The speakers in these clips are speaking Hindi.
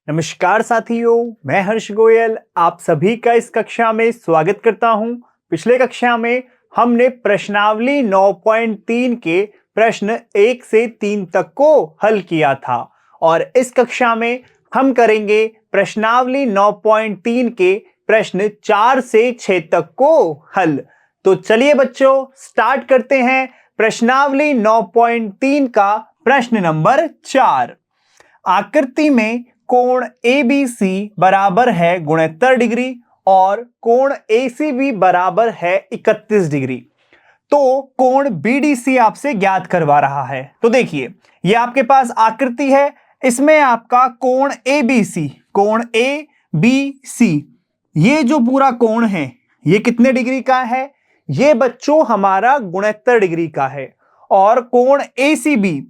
नमस्कार साथियों, मैं हर्ष गोयल आप सभी का इस कक्षा में स्वागत करता हूं। पिछले कक्षा में हमने प्रश्नावली 9.3 के प्रश्न 1 से 3 तक को हल किया था और इस कक्षा में हम करेंगे प्रश्नावली 9.3 के प्रश्न 4 से 6 तक को हल। तो चलिए बच्चों स्टार्ट करते हैं प्रश्नावली 9.3 का प्रश्न नंबर 4। आकृति में कोण ABC बराबर है 69 डिग्री और कोण ACB बराबर है 31 डिग्री। तो कोण BDC आपसे ज्ञात करवा रहा है। तो देखिए ये आपके पास आकृति है, इसमें आपका कोण ABC ये जो पूरा कोण है ये कितने डिग्री का है? ये बच्चों हमारा 69 डिग्री का है। और कोण ACB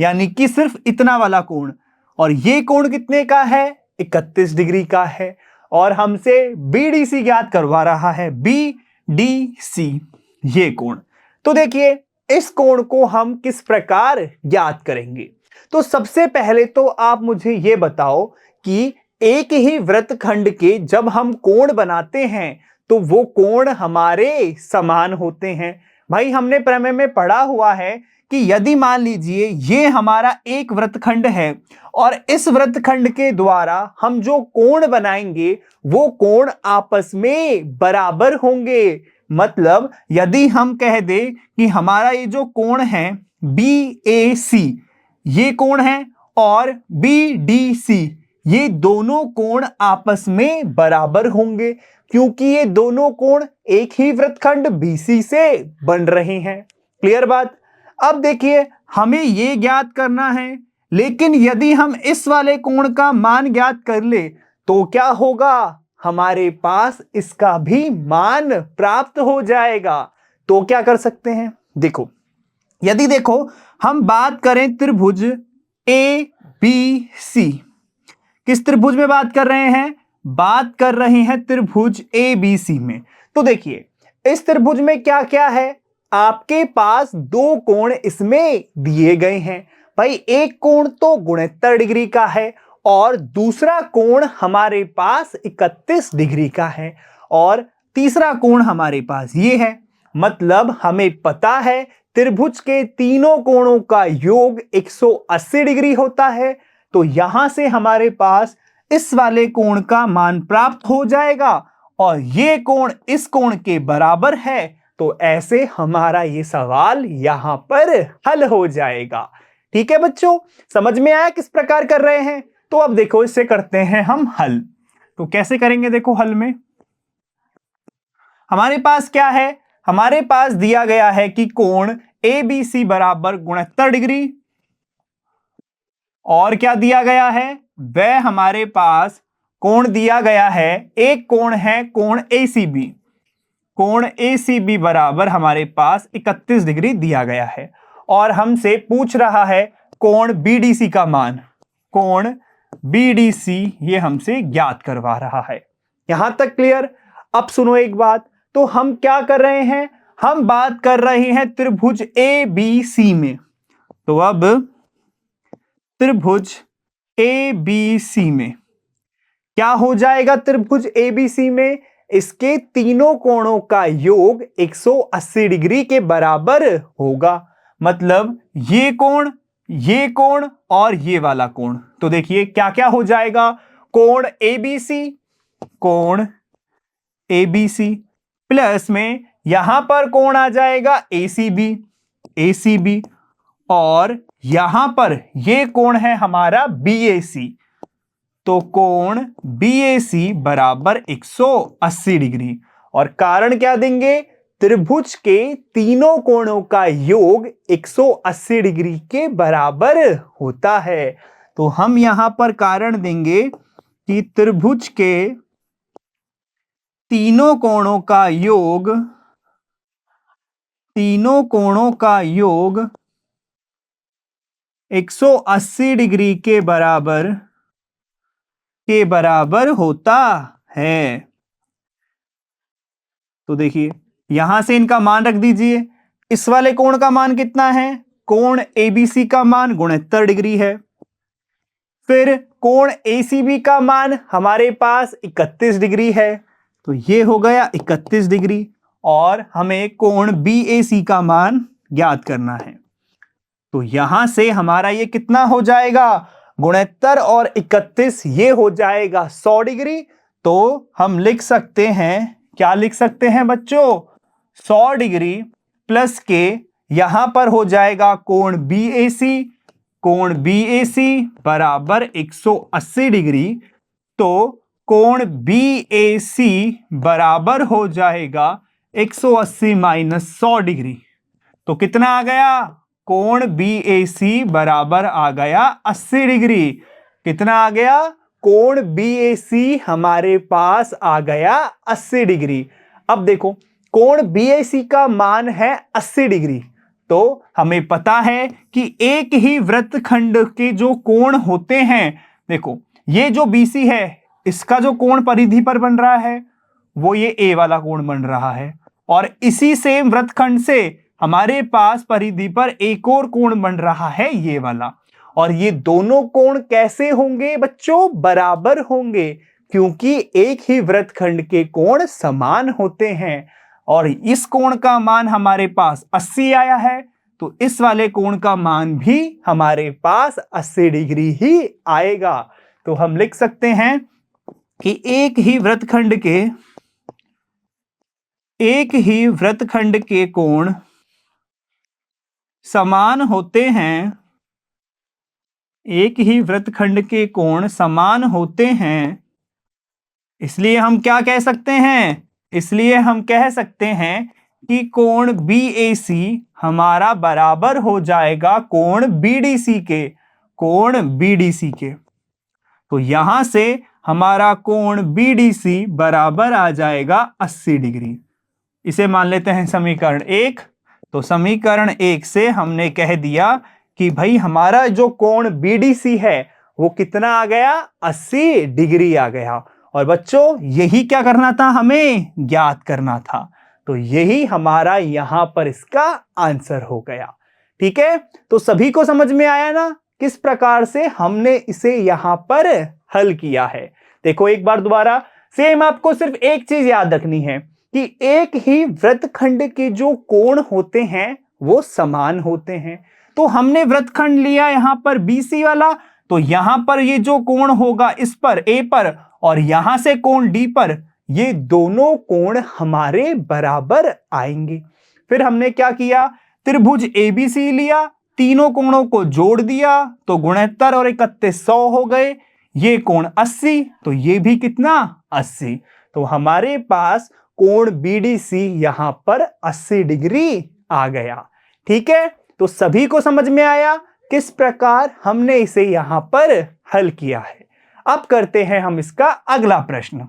यानी कि सिर्फ इतना वाला कोण, और ये कोण कितने का है? 31 डिग्री का है। और हमसे BDC ज्ञात करवा रहा है, BDC ये कोण। तो देखिए इस कोण को हम किस प्रकार ज्ञात करेंगे। तो सबसे पहले तो आप मुझे ये बताओ कि एक ही वृत्तखंड के जब हम कोण बनाते हैं तो वो कोण हमारे समान होते हैं। भाई हमने प्रमेय में पढ़ा हुआ है कि यदि मान लीजिए ये हमारा एक वृत्तखंड है और इस वृत्तखंड के द्वारा हम जो कोण बनाएंगे वो कोण आपस में बराबर होंगे। मतलब यदि हम कह दें कि हमारा ये जो कोण है BAC ये कोण है और BDC ये दोनों कोण आपस में बराबर होंगे, क्योंकि ये दोनों कोण एक ही वृत्तखंड BC से बन रहे हैं। क्लियर बात? अब देखिए हमें ये ज्ञात करना है, लेकिन यदि हम इस वाले कोण का मान ज्ञात कर ले तो क्या होगा? हमारे पास इसका भी मान प्राप्त हो जाएगा। तो क्या कर सकते हैं? देखो यदि देखो हम बात करें त्रिभुज ABC, किस त्रिभुज में बात कर रहे हैं? बात कर रहे हैं त्रिभुज ABC में। तो देखिए इस त्रिभुज में क्या क्या है? आपके पास दो कोण इसमें दिए गए हैं। भाई एक कोण तो 69 डिग्री का है और दूसरा कोण हमारे पास 31 डिग्री का है और तीसरा कोण हमारे पास ये है। मतलब हमें पता है त्रिभुज के तीनों कोणों का योग 180 डिग्री होता है। तो यहां से हमारे पास इस वाले कोण का मान प्राप्त हो जाएगा और ये कोण इस कोण के बराबर है। तो ऐसे हमारा ये सवाल यहां पर हल हो जाएगा। ठीक है बच्चों, समझ में आया किस प्रकार कर रहे हैं? तो अब देखो इससे करते हैं हम हल। तो कैसे करेंगे? देखो हल में हमारे पास क्या है? हमारे पास दिया गया है कि कोण ABC बराबर 69 डिग्री और क्या दिया गया है? वह हमारे पास कोण दिया गया है, एक कोण है कोण ACB। कोण ACB बराबर हमारे पास 31 डिग्री दिया गया है और हमसे पूछ रहा है कोण BDC का मान। कोण BDC ये हमसे ज्ञात करवा रहा है। यहां तक क्लियर? अब सुनो एक बात, तो हम क्या कर रहे हैं? हम बात कर रहे हैं त्रिभुज ABC में। तो अब त्रिभुज ABC में क्या हो जाएगा? त्रिभुज ABC में इसके तीनों कोणों का योग 180 डिग्री के बराबर होगा। मतलब ये कोण और ये वाला कोण। तो देखिए क्या क्या हो जाएगा? कोण ABC प्लस में यहां पर कोण आ जाएगा ACB और यहां पर ये कोण है हमारा BAC। तो कोण BAC बराबर 180 डिग्री। और कारण क्या देंगे? त्रिभुज के तीनों कोणों का योग 180 डिग्री के बराबर होता है। तो हम यहां पर कारण देंगे कि त्रिभुज के तीनों कोणों का योग 180 डिग्री के बराबर होता है। तो देखिए यहां से इनका मान रख दीजिए। इस वाले कोण का मान कितना है? कोण ABC का मान 69 डिग्री है। फिर कोण ACB का मान हमारे पास 31 डिग्री है, तो ये हो गया 31 डिग्री। और हमें कोण BAC का मान ज्ञात करना है, तो यहां से हमारा ये कितना हो जाएगा, 69 और 31 ये हो जाएगा 100 डिग्री। तो हम लिख सकते हैं, क्या लिख सकते हैं बच्चों, 100 डिग्री प्लस के यहां पर हो जाएगा कोण BAC, कोण BAC बराबर 180 डिग्री। तो कोण BAC बराबर हो जाएगा 180 माइनस 100 डिग्री। तो कितना आ गया, कोण BAC बराबर आ गया 80 डिग्री। कितना आ गया, कोण BAC हमारे पास आ गया 80 डिग्री। अब देखो कोण BAC का मान है 80 डिग्री, तो हमें पता है कि एक ही वृत्तखंड के जो कोण होते हैं, देखो ये जो BC है इसका जो कोण परिधि पर बन रहा है वो ये A वाला कोण बन रहा है, और इसी सेम वृत्तखंड से हमारे पास परिधि पर एक और कोण बन रहा है ये वाला। और ये दोनों कोण कैसे होंगे बच्चों, बराबर होंगे, क्योंकि एक ही वृत्तखंड के कोण समान होते हैं। और इस कोण का मान हमारे पास 80 आया है, तो इस वाले कोण का मान भी हमारे पास 80 डिग्री ही आएगा। तो हम लिख सकते हैं कि एक ही वृत्तखंड के कोण समान होते हैं, एक ही वृत्तखंड के कोण समान होते हैं, इसलिए हम क्या कह सकते हैं, इसलिए हम कह सकते हैं कि कोण BAC हमारा बराबर हो जाएगा कोण BDC के, कोण BDC के। तो यहां से हमारा कोण BDC बराबर आ जाएगा 80 डिग्री। इसे मान लेते हैं समीकरण 1। तो समीकरण 1 से हमने कह दिया कि भाई हमारा जो कोण BDC है वो कितना आ गया, 80 डिग्री आ गया। और बच्चों यही क्या करना था, हमें ज्ञात करना था। तो यही हमारा यहां पर इसका आंसर हो गया। ठीक है, तो सभी को समझ में आया ना किस प्रकार से हमने इसे यहां पर हल किया है। देखो एक बार दोबारा, सेम आपको सिर्फ एक चीज याद रखनी है कि एक ही वृत्तखंड के जो कोण होते हैं वो समान होते हैं। तो हमने वृत्तखंड लिया यहां पर BC वाला, तो यहां पर ये जो कोण होगा इस पर A पर, और यहां से कोण D पर, ये दोनों कोण हमारे बराबर आएंगे। फिर हमने क्या किया, त्रिभुज ABC लिया, तीनों कोणों को जोड़ दिया, तो 69 और 31 100 हो गए। ये कोण 80, तो ये भी कितना, 80। तो हमारे पास कोण BDC यहां पर 80 डिग्री आ गया। ठीक है, तो सभी को समझ में आया किस प्रकार हमने इसे यहां पर हल किया है। अब करते हैं हम इसका अगला प्रश्न।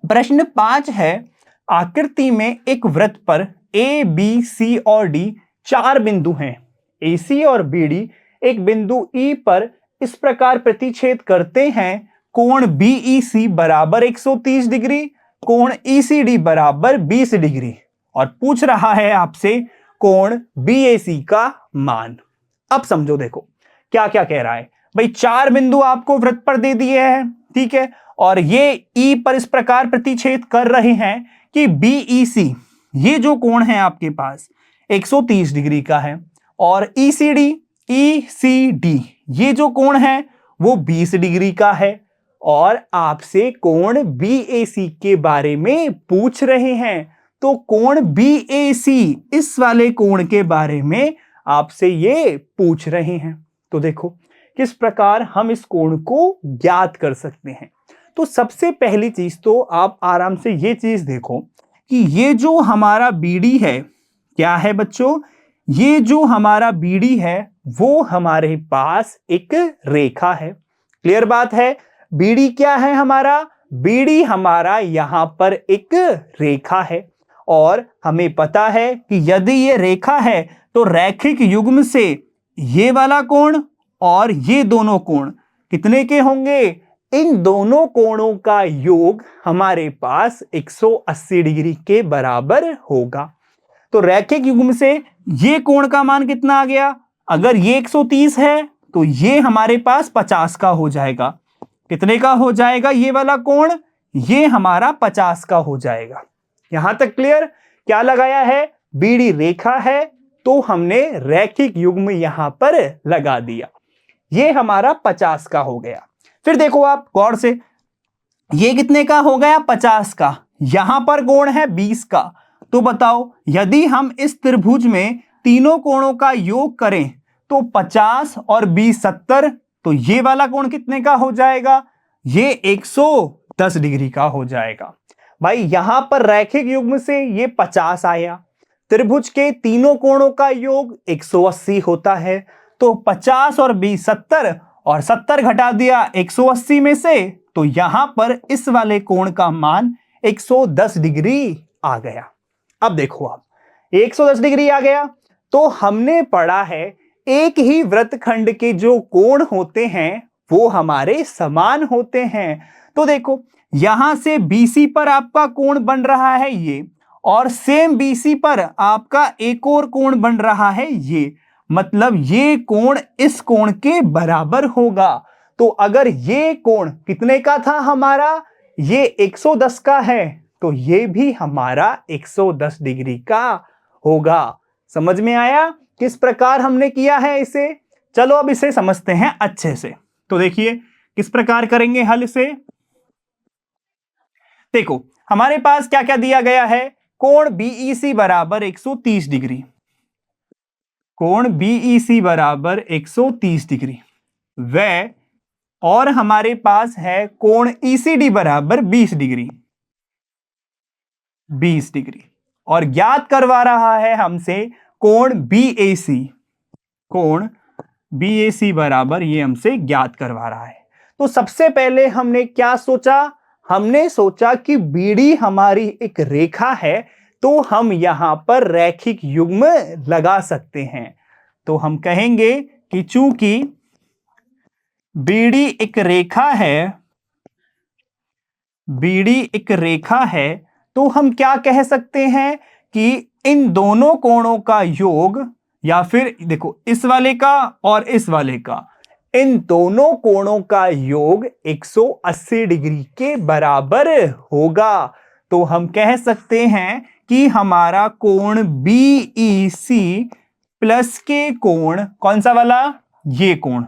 प्रश्न 5 है, आकृति में एक वृत्त पर A, B, C और D 4 बिंदु हैं। AC और BD एक बिंदु E पर इस प्रकार प्रतिच्छेद करते हैं, कोण BEC बराबर 130 डिग्री, कोण ECD बराबर 20 डिग्री, और पूछ रहा है आपसे कोण BAC का मान। अब समझो, देखो क्या क्या कह रहा है भाई, 4 बिंदु आपको वृत्त पर दे दिए हैं, ठीक है, और ये E पर इस प्रकार प्रतिच्छेद कर रहे हैं कि BEC ये जो कोण है आपके पास 130 डिग्री का है, और ECD ये जो कोण है वो 20 डिग्री का है, और आपसे कोण BAC के बारे में पूछ रहे हैं। तो कोण BAC इस वाले कोण के बारे में आपसे ये पूछ रहे हैं। तो देखो किस प्रकार हम इस कोण को ज्ञात कर सकते हैं। तो सबसे पहली चीज तो आप आराम से ये चीज देखो कि ये जो हमारा BD है, क्या है बच्चों, ये जो हमारा BD है वो हमारे पास एक रेखा है। क्लियर बात है, BD क्या है हमारा, BD हमारा यहां पर एक रेखा है, और हमें पता है कि यदि ये रेखा है तो रैखिक युग्म से ये वाला कोण और ये दोनों कोण कितने के होंगे, इन दोनों कोणों का योग हमारे पास 180 डिग्री के बराबर होगा। तो रैखिक युग्म से ये कोण का मान कितना आ गया, अगर ये 130 है तो ये हमारे पास 50 का हो जाएगा। कितने का हो जाएगा ये वाला कोण? ये हमारा 50 का हो जाएगा। यहां तक क्लियर? क्या लगाया है? बीड़ी रेखा है तो हमने रैखिक युग्म यहां पर लगा दिया। ये हमारा 50 का हो गया। फिर देखो आप गौर से, ये कितने का हो गया? 50 का। यहां पर कोण है 20 का। तो बताओ, यदि हम इस त्रिभुज में तीनों कोणों का योग करें तो 50 और 20 70, तो ये वाला कोण कितने का हो जाएगा? ये 110 डिग्री का हो जाएगा। भाई यहां पर रैखिक युग्म से ये 50 आया, त्रिभुज के तीनों कोणों का योग 180 होता है, तो 50 और 20 70, और 70 घटा दिया 180 में से, तो यहां पर इस वाले कोण का मान 110 डिग्री आ गया। अब देखो आप, 110 डिग्री आ गया तो हमने पढ़ा है एक ही वृत्तखंड के जो कोण होते हैं वो हमारे समान होते हैं। तो देखो यहां से BC पर आपका कोण बन रहा है ये, और सेम BC पर आपका एक और कोण बन रहा है ये, मतलब ये कोण इस कोण के बराबर होगा। तो अगर ये कोण कितने का था हमारा? ये 110 का है, तो ये भी हमारा 110 डिग्री का होगा। समझ में आया किस प्रकार हमने किया है इसे? चलो अब इसे समझते हैं अच्छे से। तो देखिए किस प्रकार करेंगे हल इसे। देखो हमारे पास क्या क्या दिया गया है? कोण BEC बराबर 130 डिग्री, कोण BEC बराबर 130 डिग्री, वह और हमारे पास है कोण ECD बराबर 20 डिग्री, 20 डिग्री, और ज्ञात करवा रहा है हमसे कोण BAC, कोण BAC बराबर ये हमसे ज्ञात करवा रहा है। तो सबसे पहले हमने क्या सोचा? हमने सोचा कि बीडी हमारी एक रेखा है तो हम यहां पर रैखिक युग्म लगा सकते हैं। तो हम कहेंगे कि चूंकि बीडी एक रेखा है, बीडी एक रेखा है, तो हम क्या कह सकते हैं कि इन दोनों कोणों का योग, या फिर देखो इस वाले का और इस वाले का, इन दोनों कोणों का योग 180 डिग्री के बराबर होगा। तो हम कह सकते हैं कि हमारा कोण BEC प्लस के कोण कौन सा वाला? ये कोण,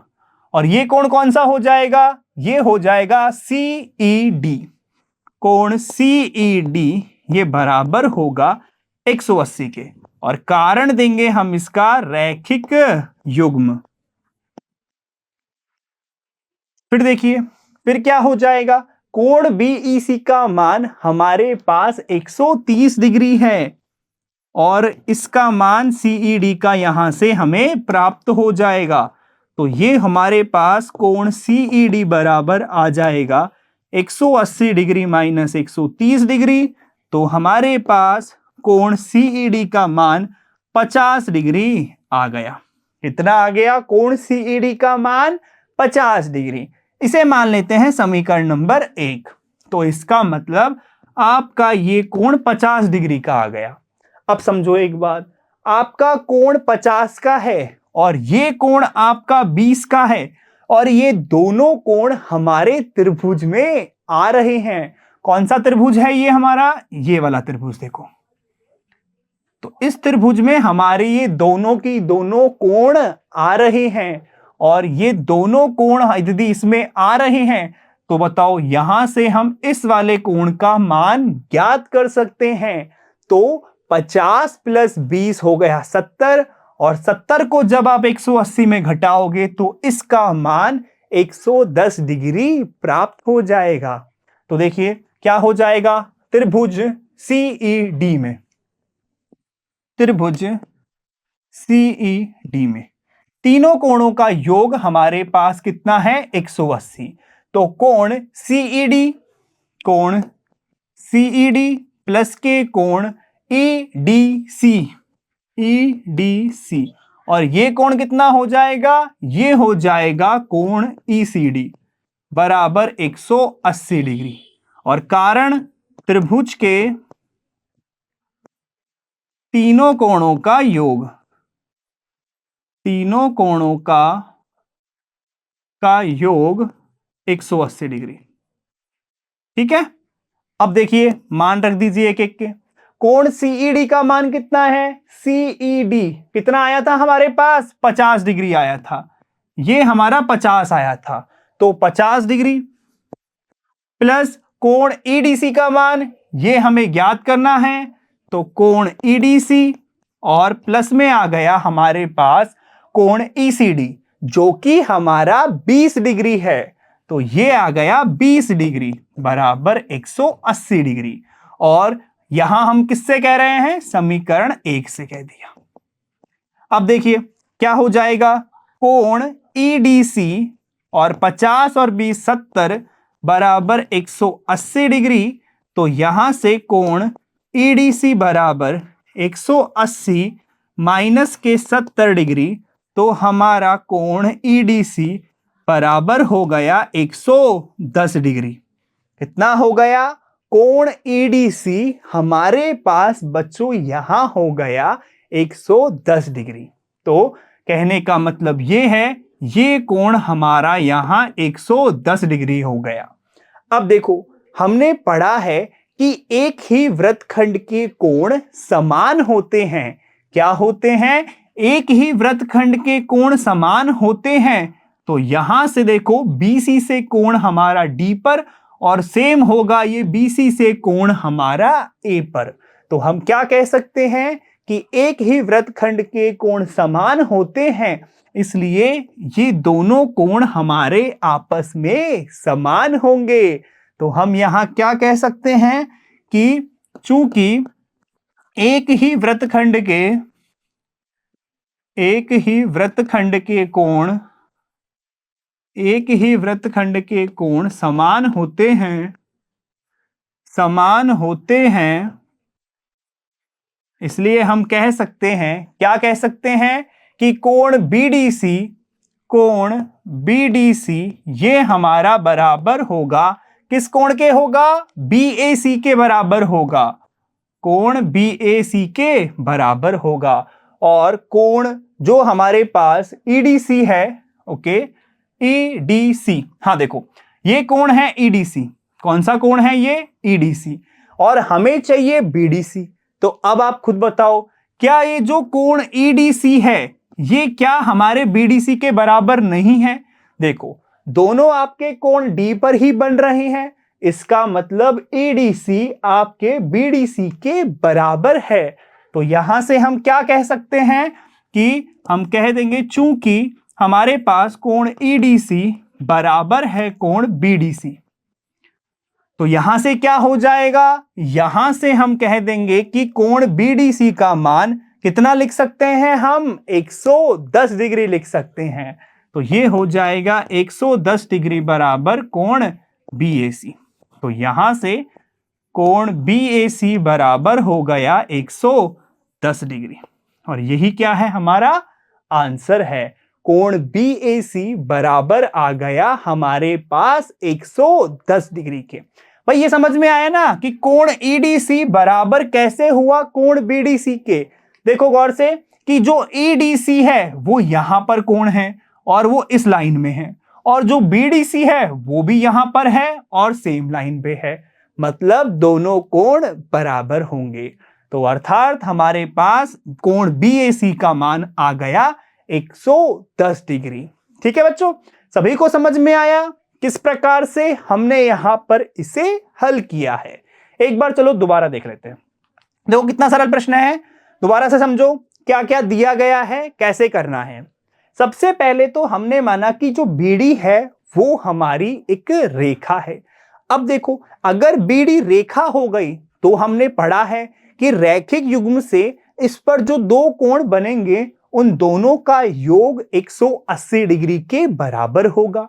और ये कोण कौन सा हो जाएगा? ये हो जाएगा CED, कोण CED ये बराबर होगा 180 के, और कारण देंगे हम इसका रैखिक युग्म। फिर देखिए फिर क्या हो जाएगा? कोण BEC का मान हमारे पास 130 डिग्री है, और इसका मान CED का यहां से हमें प्राप्त हो जाएगा। तो ये हमारे पास कोण CED बराबर आ जाएगा 180 डिग्री माइनस 130 डिग्री, तो हमारे पास कोण CED का मान 50 डिग्री आ गया। कितना आ गया? कोण CED का मान 50 डिग्री। इसे मान लेते हैं समीकरण नंबर 1। तो इसका मतलब आपका ये कोण 50 डिग्री का आ गया। अब समझो एक बात, आपका कोण 50 का है और ये कोण आपका 20 का है, और ये दोनों कोण हमारे त्रिभुज में आ रहे हैं। कौन सा त्रिभुज है ये हमारा? ये वाला त्रिभुज देखो। तो इस त्रिभुज में हमारे ये दोनों की दोनों कोण आ रहे हैं, और ये दोनों कोण यदि इसमें आ रहे हैं तो बताओ यहां से हम इस वाले कोण का मान ज्ञात कर सकते हैं। तो 50 प्लस 20 हो गया 70, और 70 को जब आप 180 में घटाओगे तो इसका मान 110 डिग्री प्राप्त हो जाएगा। तो देखिए क्या हो जाएगा? त्रिभुज CED में, त्रिभुज CED में तीनों कोणों का योग हमारे पास कितना है? 180। तो कोण CED, कोण CED प्लस के कोण EDC, EDC, और ये कोण कितना हो जाएगा? ये हो जाएगा कोण ECD बराबर 180 डिग्री, और कारण त्रिभुज के तीनों कोणों का योग, तीनों कोणों का का योग 180 डिग्री। ठीक है, अब देखिए मान रख दीजिए एक एक के। कोण सीईडी का मान कितना है? सीईडी कितना आया था हमारे पास? 50 डिग्री आया था। ये हमारा 50 आया था, तो 50 डिग्री प्लस कोण ईडीसी का मान, ये हमें ज्ञात करना है। तो कोण ईडीसी और प्लस में आ गया हमारे पास कोण ईसीडी, जो कि हमारा 20 डिग्री है। तो ये आ गया 20 डिग्री बराबर 180 डिग्री। और यहां हम किससे कह रहे हैं? समीकरण 1 से कह दिया। अब देखिए क्या हो जाएगा, कोण ईडीसी और 50 और 20 70 बराबर 180 डिग्री। तो यहां से कोण ईडीसी बराबर 180 माइनस के 70 डिग्री, तो हमारा कोण ईडीसी बराबर हो गया 110 डिग्री। कितना हो गया? कोण ईडीसी हमारे पास बच्चों यहां हो गया 110 डिग्री। तो कहने का मतलब ये है, ये कोण हमारा यहां 110 डिग्री हो गया। अब देखो हमने पढ़ा है कि एक ही वृत्तखंड के कोण समान होते हैं। क्या होते हैं? एक ही वृत्तखंड के कोण समान होते हैं। तो यहां से देखो बीसी से कोण हमारा डी पर और सेम होगा ये बीसी से कोण हमारा ए पर। तो हम क्या कह सकते हैं कि एक ही वृत्तखंड के कोण समान होते हैं, इसलिए ये दोनों कोण हमारे आपस में समान होंगे। तो हम यहां क्या कह सकते हैं कि चूंकि एक ही वृत्तखंड के कोण समान होते हैं, इसलिए हम कह सकते हैं, क्या कह सकते हैं कि कोण बीडीसी ये हमारा बराबर होगा, किस कोण के होगा? बीएसी के बराबर होगा। कोण बीएसी के बराबर होगा। और कोण जो हमारे पास ईडीसी है, ओके, ईडीसी, हाँ देखो ये कोण है ईडीसी। कौन सा कोण है ये? ईडीसी। और हमें चाहिए बीडीसी। तो अब आप खुद बताओ, क्या ये जो कोण ईडीसी है ये क्या हमारे बीडीसी के बराबर नहीं है? देखो दोनों आपके कोण डी पर ही बन रहे हैं, इसका मतलब ईडीसी आपके बीडीसी के बराबर है। तो यहां से हम क्या कह सकते हैं कि हम कह देंगे चूंकि हमारे पास कोण ईडीसी बराबर है कोण बीडीसी, तो यहां से क्या हो जाएगा? यहां से हम कह देंगे कि कोण बीडीसी का मान कितना लिख सकते हैं? हम 110 डिग्री लिख सकते हैं। तो ये हो जाएगा 110 डिग्री बराबर कोण बीएसी। तो यहां से कोण बीएसी बराबर हो गया 110 डिग्री। और यही क्या है? हमारा आंसर है। कोण बीएसी बराबर आ गया हमारे पास 110 डिग्री के। भाई ये समझ में आया ना कि कोण ईडीसी बराबर कैसे हुआ कोण बीडीसी के? देखो गौर से कि जो ईडीसी है वो यहां पर कोण है और वो इस लाइन में है, और जो बीडीसी है वो भी यहां पर है और सेम लाइन पे है, मतलब दोनों कोण बराबर होंगे। तो अर्थात हमारे पास कोण बीएसी का मान आ गया 110 डिग्री। ठीक है बच्चों, सभी को समझ में आया किस प्रकार से हमने यहां पर इसे हल किया है? एक बार चलो दोबारा देख लेते हैं। देखो कितना सरल प्रश्न है, दोबारा से समझो क्या क्या दिया गया है, कैसे करना है। सबसे पहले तो हमने माना कि जो बीडी है वो हमारी एक रेखा है। अब देखो अगर बीडी रेखा हो गई तो हमने पढ़ा है कि रैखिक युग्म से इस पर जो दो कोण बनेंगे उन दोनों का योग 180 डिग्री के बराबर होगा।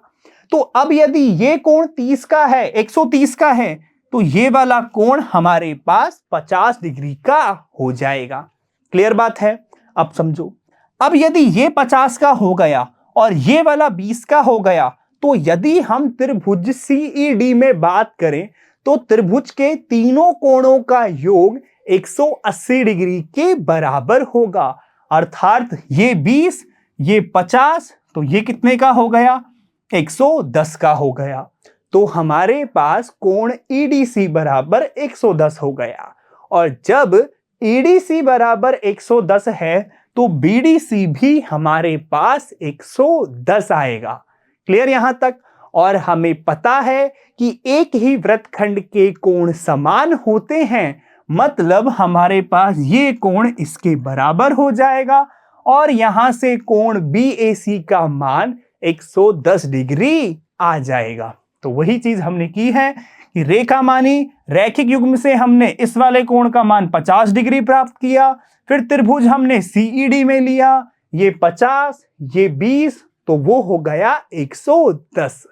तो अब यदि ये कोण 30 का है, 130 का है, तो ये वाला कोण हमारे पास 50 डिग्री का हो जाएगा। क्लियर बात है? अब समझो, अब यदि ये 50 का हो गया और ये वाला 20 का हो गया, तो यदि हम त्रिभुज सीईडी में बात करें तो त्रिभुज के तीनों कोणों का योग 180 डिग्री के बराबर होगा। अर्थात ये 20, ये 50, तो ये कितने का हो गया? 110 का हो गया। तो हमारे पास कोण EDC बराबर 110 हो गया। और जब EDC बराबर 110 है तो BDC भी हमारे पास 110 आएगा। क्लियर यहां तक? और हमें पता है कि एक ही वृत्तखंड के कोण समान होते हैं, मतलब हमारे पास ये कोण इसके बराबर हो जाएगा और यहां से कोण BAC का मान 110 डिग्री आ जाएगा। तो वही चीज हमने की है कि रेखा मानी, रैखिक युग्म से हमने इस वाले कोण का मान 50 डिग्री प्राप्त किया, फिर त्रिभुज हमने CED में लिया, ये 50, ये 20, तो वो हो गया 110।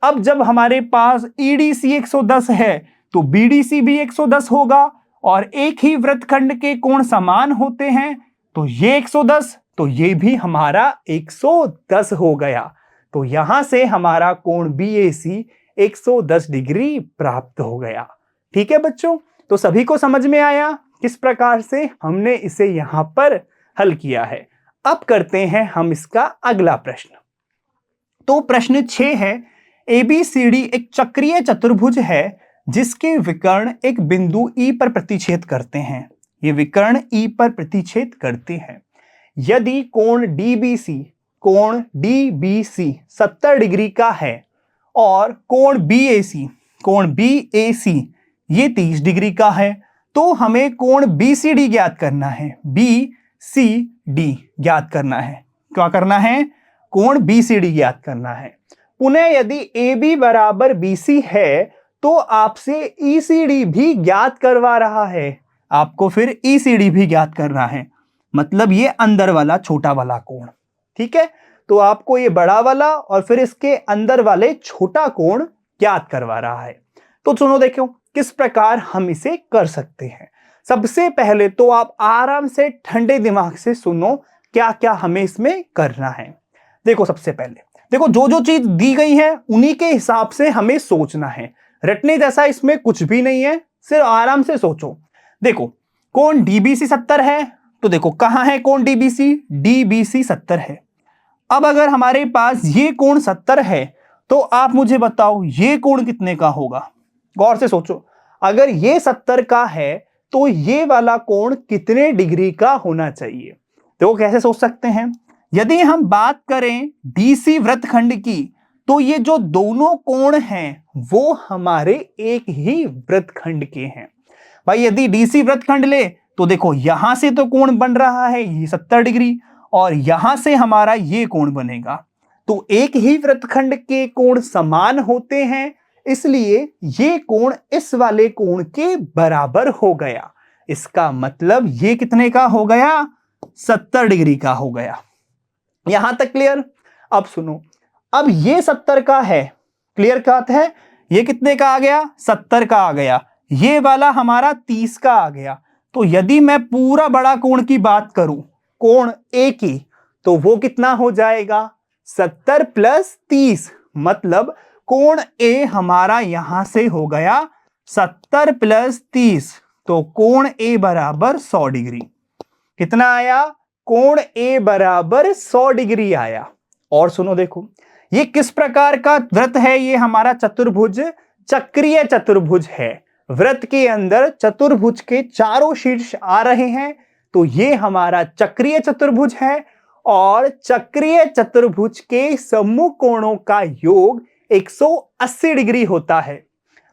अब जब हमारे पास EDC 110 है तो BDC भी 110 होगा और एक ही वृत्तखंड के कोण समान होते हैं, तो ये 110, तो ये भी हमारा 110 हो गया। तो यहां से हमारा कोण BAC 110 डिग्री प्राप्त हो गया। ठीक है बच्चों, तो सभी को समझ में आया किस प्रकार से हमने इसे यहां पर हल किया है। अब करते हैं हम इसका अगला प्रश्न। तो प्रश्न 6 है, ABCD एक चक्रीय चतुर्भुज है जिसके विकर्ण एक बिंदु E पर प्रतिच्छेद करते हैं। ये विकर्ण E पर प्रतिच्छेद करते हैं। यदि कोण DBC 70 डिग्री का है और कोण BAC ये 30 डिग्री का है, तो हमें कोण BCD ज्ञात करना है। BCD ज्ञात करना है। क्या करना है? कोण BCD ज्ञात करना है। पुनः यदि AB बराबर BC है तो आपसे ECD भी ज्ञात करवा रहा है। आपको फिर ECD भी ज्ञात करना है, मतलब ये अंदर वाला छोटा वाला कोण। ठीक है, तो आपको ये बड़ा वाला और फिर इसके अंदर वाले छोटा कोण ज्ञात करवा रहा है। तो सुनो, देखो किस प्रकार हम इसे कर सकते हैं। सबसे पहले तो आप आराम से ठंडे दिमाग से सुनो क्या क्या हमें इसमें करना है। देखो, सबसे पहले देखो, जो जो चीज दी गई है उन्हीं के हिसाब से हमें सोचना है। रटने जैसा इसमें कुछ भी नहीं है, सिर्फ आराम से सोचो। देखो, कोण DBC 70 है, तो देखो कहां है कोण DBC 70 है। अब अगर हमारे पास ये कोण 70 है तो आप मुझे बताओ ये कोण कितने का होगा। गौर से सोचो, अगर ये 70 का है तो ये वाला कोण कितने डिग्री का होना चाहिए। तो कैसे सोच सकते हैं? यदि हम बात करें DC वृत्तखंड की, तो ये जो दोनों कोण हैं वो हमारे एक ही वृत्तखंड के हैं। भाई यदि DC वृत्तखंड ले तो देखो यहां से तो कोण बन रहा है ये 70 डिग्री और यहां से हमारा ये कोण बनेगा। तो एक ही वृत्तखंड के कोण समान होते हैं, इसलिए ये कोण इस वाले कोण के बराबर हो गया। इसका मतलब ये कितने का हो गया? 70 डिग्री का हो गया। यहां तक क्लियर? अब सुनो, अब ये 70 का है, क्लियर कट है। ये कितने का आ गया? 70 का आ गया। ये वाला हमारा 30 का आ गया। तो यदि मैं पूरा बड़ा कोण की बात करूं, कोण A की, तो वो कितना हो जाएगा? 70 प्लस 30, मतलब कोण A हमारा यहां से हो गया 70 प्लस 30, तो कोण A बराबर 100 डिग्री। कितना आया? कोण A बराबर 100 डिग्री आया। और सुनो, देखो ये किस प्रकार का वृत्त है? ये हमारा चतुर्भुज चक्रीय चतुर्भुज है। वृत्त के अंदर चतुर्भुज के चारों शीर्ष आ रहे हैं, तो ये हमारा चक्रीय चतुर्भुज है। और चक्रीय चतुर्भुज के सम्मुख कोणों का योग 180 डिग्री होता है।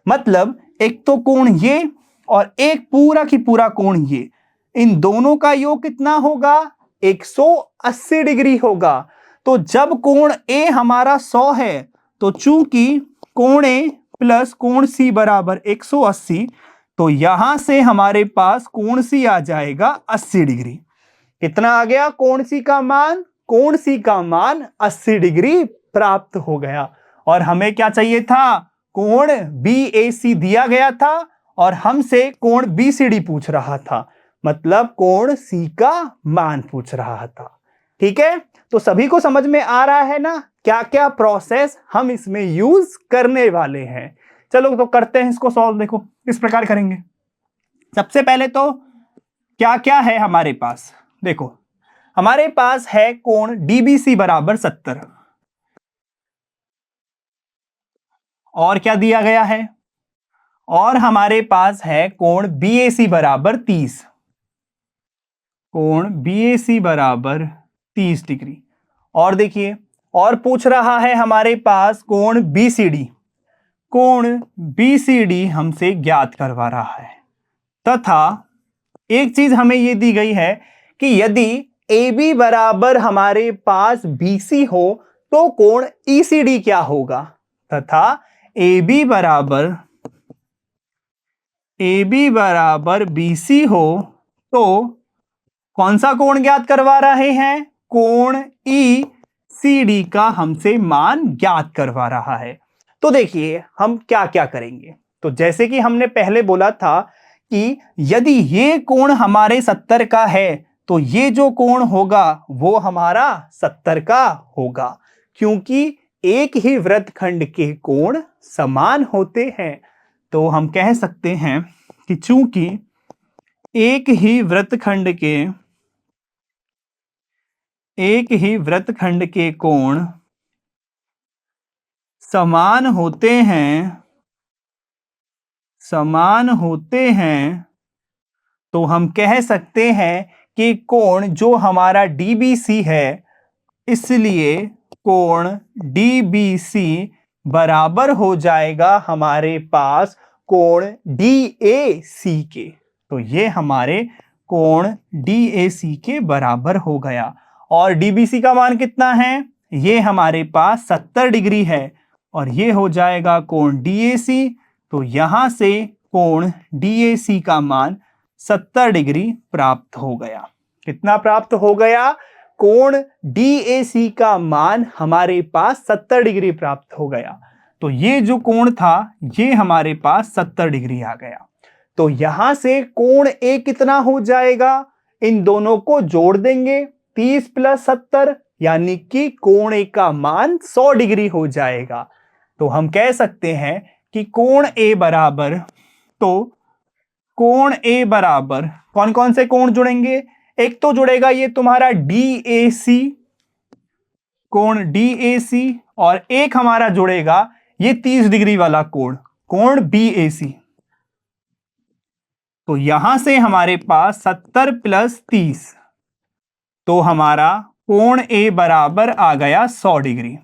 मतलब एक तो कोण ये और एक पूरा की पूरा कोण ये, इन दोनों का योग कितना होगा? 180 डिग्री होगा। तो जब कोण A हमारा 100 है, तो चूंकि कोण A प्लस कोण C बराबर 180, तो यहां से हमारे पास कोण C आ जाएगा 80 डिग्री। कितना आ गया कोण C का मान? कोण C का मान 80 डिग्री प्राप्त हो गया। और हमें क्या चाहिए था? कोण BAC दिया गया था और हमसे कोण BCD पूछ रहा था, मतलब कोण C का मान पूछ रहा था। ठीक है, तो सभी को समझ में आ रहा है ना क्या क्या प्रोसेस हम इसमें यूज करने वाले हैं। चलो तो करते हैं इसको सॉल्व। देखो किस प्रकार करेंगे। सबसे पहले तो क्या क्या है हमारे पास? देखो हमारे पास है कोण DBC बराबर 70। और क्या दिया गया है, और हमारे पास है कोण BAC बराबर 30, कोण BAC बराबर 30 डिग्री। और देखिए, और पूछ रहा है हमारे पास कोण BCD, कोण BCD हमसे ज्ञात करवा रहा है। तथा एक चीज हमें यह दी गई है कि यदि AB बराबर हमारे पास BC हो तो कोण ECD क्या होगा, तथा AB बराबर BC हो तो कौन सा कोण ज्ञात करवा रहे हैं, कोण ECD का हमसे मान ज्ञात करवा रहा है। तो देखिए हम क्या क्या करेंगे। तो जैसे कि हमने पहले बोला था कि यदि ये कोण हमारे 70 का है तो ये जो कोण होगा वो हमारा 70 का होगा, क्योंकि एक ही वृत्तखंड के कोण समान होते हैं। तो हम कह सकते हैं कि चूंकि एक ही वृत्तखंड के कोण समान होते हैं तो हम कह सकते हैं कि कोण जो हमारा DBC है, इसलिए कोण DBC बराबर हो जाएगा हमारे पास कोण DAC के। तो ये हमारे कोण DAC के बराबर हो गया। और DBC का मान कितना है, ये हमारे पास 70 डिग्री है, और ये हो जाएगा कोण DAC। तो यहां से कोण DAC का मान 70 डिग्री प्राप्त हो गया। कितना प्राप्त हो गया, कोण DAC का मान हमारे पास 70 डिग्री प्राप्त हो गया। तो ये जो कोण था ये हमारे पास 70 डिग्री आ गया। तो यहां से कोण A कितना हो जाएगा, इन दोनों को जोड़ देंगे 30 + 70, यानी कि कोण A का मान 100 डिग्री हो जाएगा। तो हम कह सकते हैं कि कोण A बराबर, तो कोण A बराबर कौन कौन से कोण जुड़ेंगे, एक तो जुड़ेगा ये तुम्हारा DAC, कोण DAC, और एक हमारा जुड़ेगा ये 30 डिग्री वाला कोण, कोण BAC। तो यहां से हमारे पास 70 + 30, तो हमारा कोण A बराबर आ गया 100 डिग्री।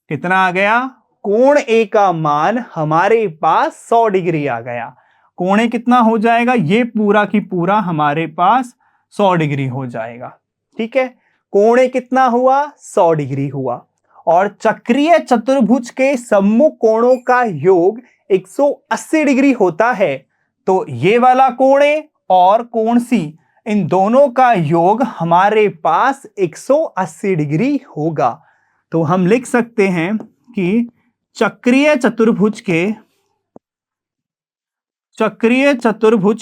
कितना आ गया, कोण A का मान हमारे पास 100 डिग्री आ गया। कोण A कितना हो जाएगा, ये पूरा की पूरा हमारे पास 100 डिग्री हो जाएगा। ठीक है, कोण A कितना हुआ, 100 डिग्री हुआ। और चक्रीय चतुर्भुज के सम्मुख कोणों का योग 180 डिग्री होता है। तो ये वाला कोण A और कोण C, इन दोनों का योग हमारे पास 180 डिग्री होगा। तो हम लिख सकते हैं कि चक्रीय चतुर्भुज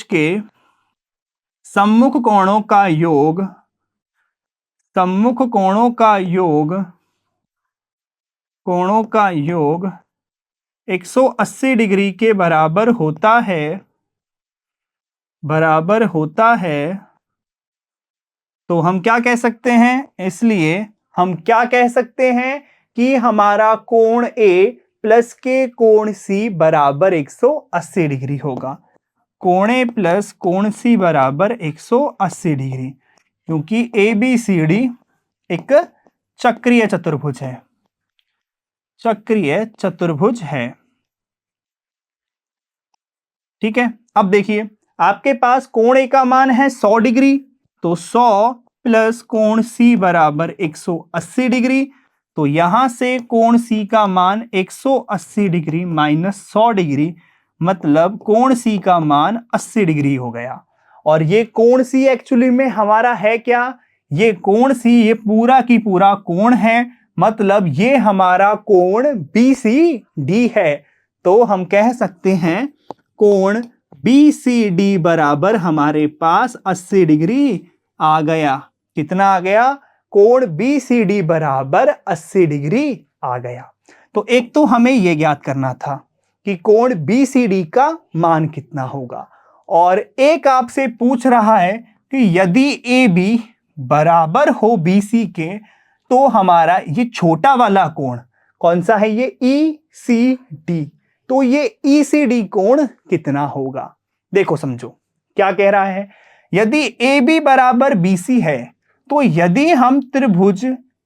के सम्मुख कोणों का योग 180 डिग्री के बराबर होता है। तो हम क्या कह सकते हैं, इसलिए हम क्या कह सकते हैं कि हमारा कोण A प्लस के कोण C बराबर 180 डिग्री होगा। कोण A प्लस कोण C बराबर 180 डिग्री, क्योंकि ABCD एक चक्रीय चतुर्भुज है। ठीक है, अब देखिए आपके पास कोण A का मान है 100 डिग्री, तो 100 प्लस कोण C बराबर 180 डिग्री। तो यहां से कोण C का मान 180 डिग्री माइनस 100 डिग्री, मतलब कोण C का मान 80 डिग्री हो गया। और ये कोण C एक्चुअली में हमारा है क्या, ये कोण C ये पूरा की पूरा कोण है, मतलब ये हमारा कोण BCD है। तो हम कह सकते हैं कोण BCD बराबर हमारे पास 80 डिग्री आ गया। कितना आ गया, कोण BCD बराबर 80 डिग्री आ गया। तो एक तो हमें यह ज्ञात करना था कि कोण BCD का मान कितना होगा, और एक आपसे पूछ रहा है कि यदि AB बराबर हो BC के तो हमारा ये छोटा वाला कोण कौन सा है ये? ECD। तो ये ECD कोण कितना होगा? देखो समझो क्या कह रहा है। यदि AB बराबर BC है तो यदि हम त्रिभुज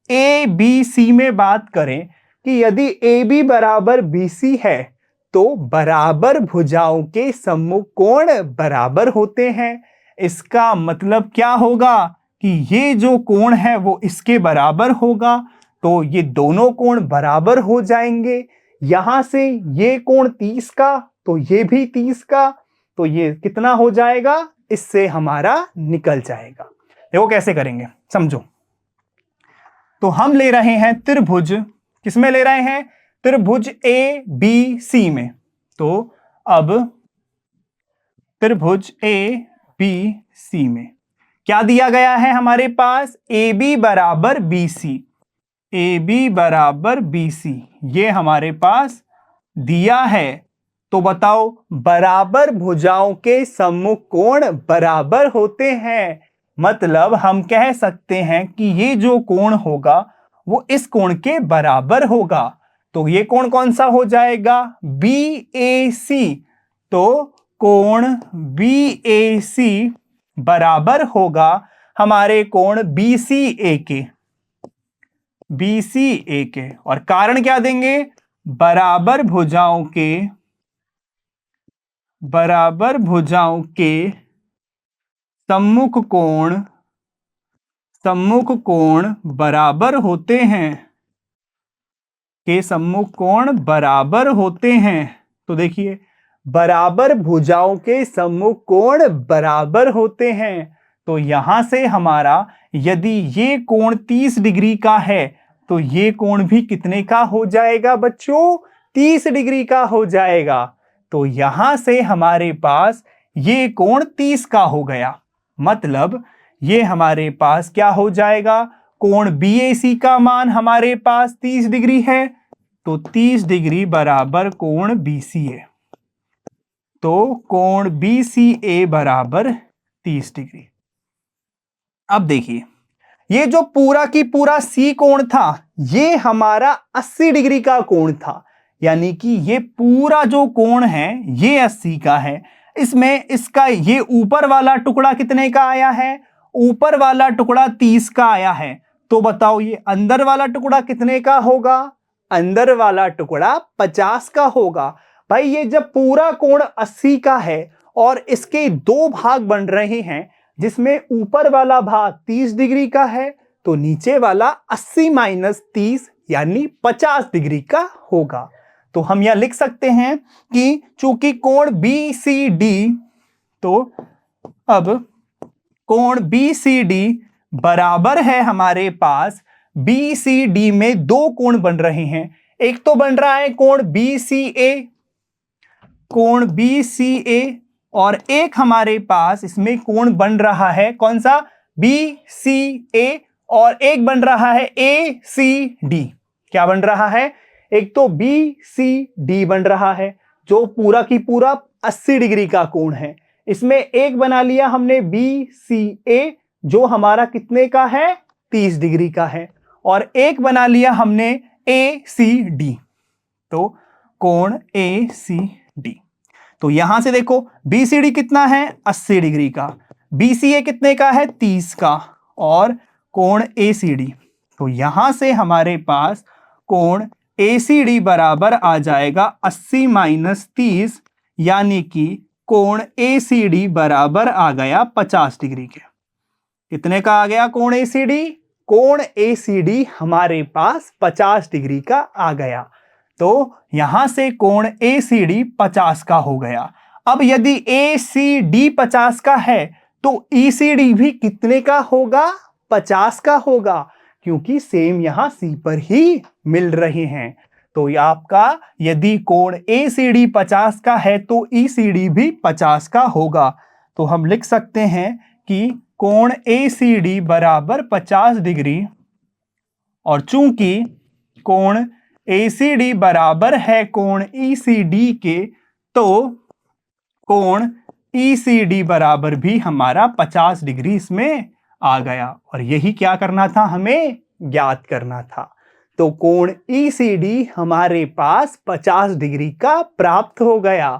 ABC में बात करें कि यदि AB बराबर BC है तो बराबर भुजाओं के सम्मुख कोण बराबर होते हैं। इसका मतलब क्या होगा कि ये जो कोण है वो इसके बराबर होगा, तो ये दोनों कोण बराबर हो जाएंगे। यहां से ये कोण 30 का तो ये भी 30 का, तो ये कितना हो जाएगा? इससे हमारा निकल जाएगा। देखो कैसे करेंगे, समझो। तो हम ले रहे हैं त्रिभुज, किसमें ले रहे हैं? त्रिभुज ABC में। तो अब त्रिभुज ABC में क्या दिया गया है हमारे पास? AB बराबर BC। AB बराबर BC ये हमारे पास दिया है। तो बताओ, बराबर भुजाओं के सम्मुख कोण बराबर होते हैं, मतलब हम कह सकते हैं कि ये जो कोण होगा वो इस कोण के बराबर होगा। तो ये कोण कौन सा हो जाएगा? BAC। तो कोण BAC बराबर होगा हमारे कोण BCA के। BCA के, और कारण क्या देंगे? बराबर भुजाओं के सम्मुख कोण बराबर होते हैं, के सम्मुख कोण बराबर होते हैं। तो देखिए, बराबर भुजाओं के सम्मुख कोण बराबर होते हैं। तो यहां से हमारा, यदि ये कोण 30 डिग्री का है तो ये कोण भी कितने का हो जाएगा बच्चों? 30 डिग्री का हो जाएगा। तो यहां से हमारे पास ये कोण 30 का हो गया, मतलब ये हमारे पास क्या हो जाएगा? कोण BAC का मान हमारे पास 30 डिग्री है, तो 30 डिग्री बराबर कोण BCA। तो कोण BCA बराबर 30 डिग्री। अब देखिए, ये जो पूरा की पूरा C कोण था ये हमारा 80 डिग्री का कोण था, यानी कि ये पूरा जो कोण है ये 80 का है। इसमें इसका ये ऊपर वाला टुकड़ा कितने का आया है? ऊपर वाला टुकड़ा 30 का आया है। तो बताओ ये अंदर वाला टुकड़ा कितने का होगा? अंदर वाला टुकड़ा 50 का होगा। भाई ये जब पूरा कोण 80 का है और इसके दो भाग बन रहे हैं, जिसमें ऊपर वाला भाग 30 डिग्री का है तो नीचे वाला 80 माइनस 30 यानी 50 डिग्री का होगा। तो हम यह लिख सकते हैं कि चूंकि कोण BCD, तो अब कोण BCD बराबर है हमारे पास, BCD में दो कोण बन रहे हैं। एक तो बन रहा है कोण BCA, और एक हमारे पास इसमें कोण बन रहा है कौन सा? BCA, और एक बन रहा है ACD। क्या बन रहा है? एक तो BCD बन रहा है जो पूरा की पूरा 80 डिग्री का कोण है। इसमें एक बना लिया हमने BCA जो हमारा कितने का है? 30 डिग्री का है, और एक बना लिया हमने ACD, तो कोण ACD। तो यहां से देखो BCD कितना है? 80 डिग्री का, BCA कितने का है? 30 का, और कोण ACD। तो यहां से हमारे पास कोण ACD बराबर आ जाएगा 80 माइनस 30, यानी कि कोण ACD बराबर आ गया 50 डिग्री के। कितने का आ गया कोण ACD? कोण ACD हमारे पास 50 डिग्री का आ गया। तो यहां से कोण ACD 50 का हो गया। अब यदि ACD 50 का है तो ECD भी कितने का होगा? 50 का होगा, क्योंकि सेम यहां C पर ही मिल रहे हैं। तो आपका यदि कोण ACD 50 का है तो ECD भी 50 का होगा। तो हम लिख सकते हैं कि कोण ACD बराबर 50 डिग्री, और चूंकि कोण ACD बराबर है कोण ECD के, तो कोण ECD बराबर भी हमारा 50 डिग्री इसमें आ गया। और यही क्या करना था? हमें ज्ञात करना था। तो कोण ECD हमारे पास 50 डिग्री का प्राप्त हो गया।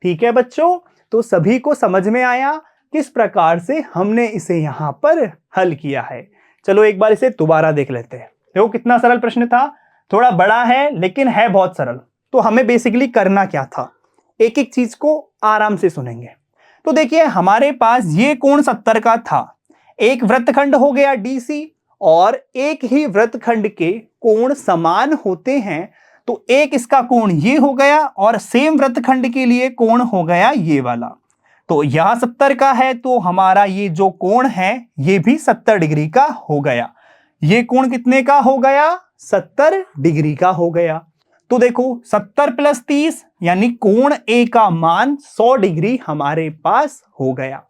ठीक है बच्चों, तो सभी को समझ में आया किस प्रकार से हमने इसे यहां पर हल किया है। चलो एक बार इसे दोबारा देख लेते हैं। देखो कितना सरल प्रश्न था, थोड़ा बड़ा है लेकिन है बहुत सरल। तो हमें बेसिकली करना क्या था, एक एक चीज को आराम से सुनेंगे। तो देखिए हमारे पास ये कोण 70 का था, एक वृत्तखंड हो गया DC, और एक ही वृत्तखंड के कोण समान होते हैं, तो एक इसका कोण ये हो गया और सेम वृत्तखंड के लिए कोण हो गया ये वाला। तो यह 70 का है, तो हमारा ये जो कोण है ये भी 70 डिग्री का हो गया। ये कोण कितने का हो गया, 70 डिग्री का हो गया। तो देखो 70 + 30 यानी कोण A का मान 100 डिग्री हमारे पास हो गया।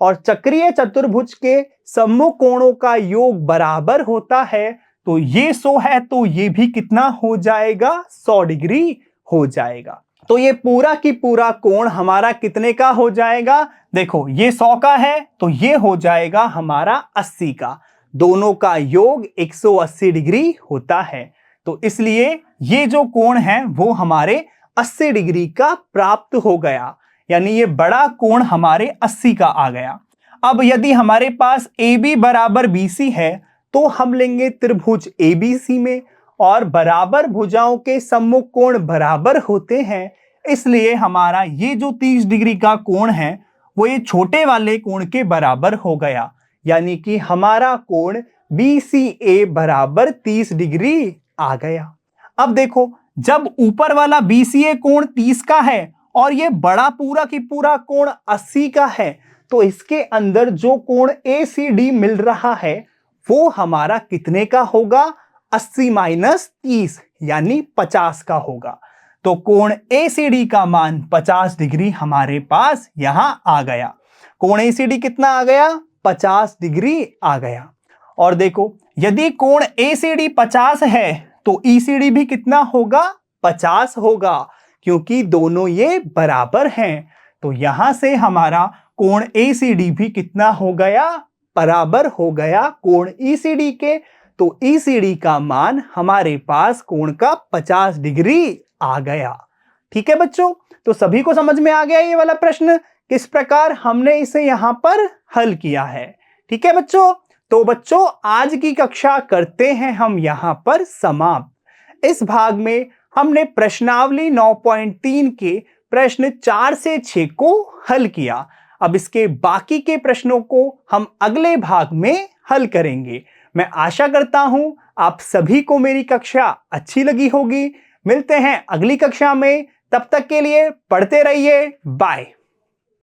और चक्रीय चतुर्भुज के सम्मुख कोणों का योग बराबर होता है, तो ये 100 है तो ये भी कितना हो जाएगा, 100 डिग्री हो जाएगा। तो ये पूरा की पूरा कोण हमारा कितने का हो जाएगा, देखो ये 100 का है तो ये हो जाएगा हमारा 80 का। दोनों का योग 180 डिग्री होता है, तो इसलिए ये जो कोण है वो हमारे 80 डिग्री का प्राप्त हो गया, यानी ये बड़ा कोण हमारे 80 का आ गया। अब यदि हमारे पास AB बराबर BC है तो हम लेंगे त्रिभुज ABC में, और बराबर भुजाओं के सम्मुख कोण बराबर होते हैं, इसलिए हमारा ये जो 30 डिग्री का कोण है वो ये छोटे वाले कोण के बराबर हो गया, यानी कि हमारा कोण BCA बराबर 30 डिग्री आ गया। अब देखो जब ऊपर वाला BCA कोण 30 का है और ये बड़ा पूरा की पूरा कोण 80 का है, तो इसके अंदर जो कोण ACD मिल रहा है वो हमारा कितने का होगा, 80 - 30 यानी 50 का होगा। तो कोण ACD का मान 50 डिग्री हमारे पास यहां आ गया। कोण ACD कितना आ गया, 50 डिग्री आ गया। और देखो यदि कोण ACD 50 है तो ECD भी कितना होगा, 50 होगा, क्योंकि दोनों ये बराबर हैं। तो यहां से हमारा कोण ACD भी कितना हो गया, बराबर हो गया कोण ECD के। तो ECD का मान हमारे पास कोण का 50 डिग्री आ गया। ठीक है बच्चों, तो सभी को समझ में आ गया ये वाला प्रश्न किस प्रकार हमने इसे यहां पर हल किया है। ठीक है बच्चों, तो बच्चों आज की कक्षा करते हैं हम यहां पर समाप्त। इस भाग में हमने प्रश्नावली 9.3 के प्रश्न 4 से 6 को हल किया। अब इसके बाकी के प्रश्नों को हम अगले भाग में हल करेंगे। मैं आशा करता हूं आप सभी को मेरी कक्षा अच्छी लगी होगी। मिलते हैं अगली कक्षा में, तब तक के लिए पढ़ते रहिए, बाय।